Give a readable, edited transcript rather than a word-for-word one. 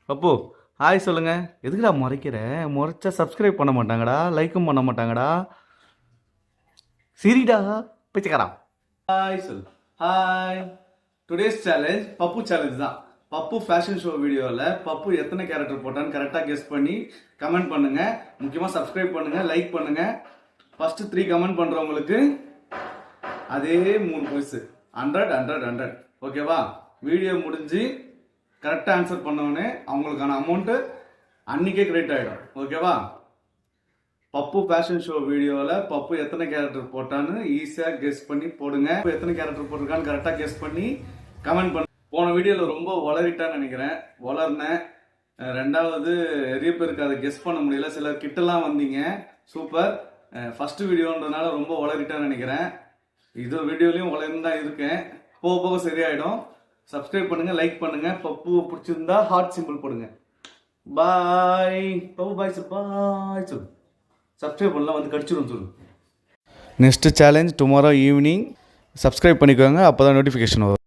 அப்போ ஹாய் சொல்லுங்க. எதுக்குடா முறைக்கிற? முறைச்சா சப்ஸ்கிரைப் பண்ண மாட்டாங்கடா, லைக்கும் பண்ண மாட்டாங்கடா. சரிடா பிச்சைக்காரா. ஹாய் சொல்லு. ஹாய். டுடேஸ் சேலஞ்ச் பப்பு சேலஞ்ச் தான். பப்பு ஃபேஷன் ஷோ வீடியோவில் பப்பு எத்தனை கேரக்டர் போட்டான்னு கரெக்டாக கெஸ் பண்ணி கமெண்ட் பண்ணுங்க. முக்கியமாக சப்ஸ்கிரைப் பண்ணுங்க, லைக் பண்ணுங்க. ஃபர்ஸ்ட் 3 கமெண்ட் பண்றவங்களுக்கு அதே 3 பரிசு 100 100 100. ஓகேவா? வீடியோ முடிஞ்சு கரெக்டாக ஆன்சர் பண்ணவொடனே அவங்களுக்கான அமௌண்ட்டு அன்னைக்கே கிரெடிட் ஆகிடும். ஓகேவா? பப்பு ஃபேஷன் ஷோ வீடியோவில் பப்பு எத்தனை கேரக்டர் போட்டான்னு ஈஸியாக கெஸ் பண்ணி போடுங்க. எத்தனை கேரக்டர் போட்டிருக்கான்னு கரெக்டாக கெஸ் பண்ணி கமெண்ட் பண்ணு. போன வீடியோவில் ரொம்ப வளரிட்டான்னு நினைக்கிறேன். வளர்னேன். ரெண்டாவது நிறைய பேருக்கு அதை கெஸ் பண்ண முடியல. சிலர் கிட்டலாம் வந்தீங்க. சூப்பர். ஃபர்ஸ்ட் வீடியோன்றதுனால ரொம்ப வளரிட்டான்னு நினைக்கிறேன். இது வீடியோலையும் வளர்ந்து தான் இருக்கேன். போக போக சரியாயிடும். சப்ஸ்கிரைப் பண்ணுங்க, லைக் பண்ணுங்க. பப்பு பிடிச்சிருந்தா ஹார்ட் சிம்பிள் போடுங்க. பாய். பப்பு பாய் சொல்லு. பாய் சொல்லு. சப்ஸ்கிரைப் பண்ணலாம், வந்து கடிச்சிடும் சொல்லு. Next challenge tomorrow evening. Subscribe பண்ணிக்கோங்க, அப்போ தான் நோட்டிஃபிகேஷன் வரும்.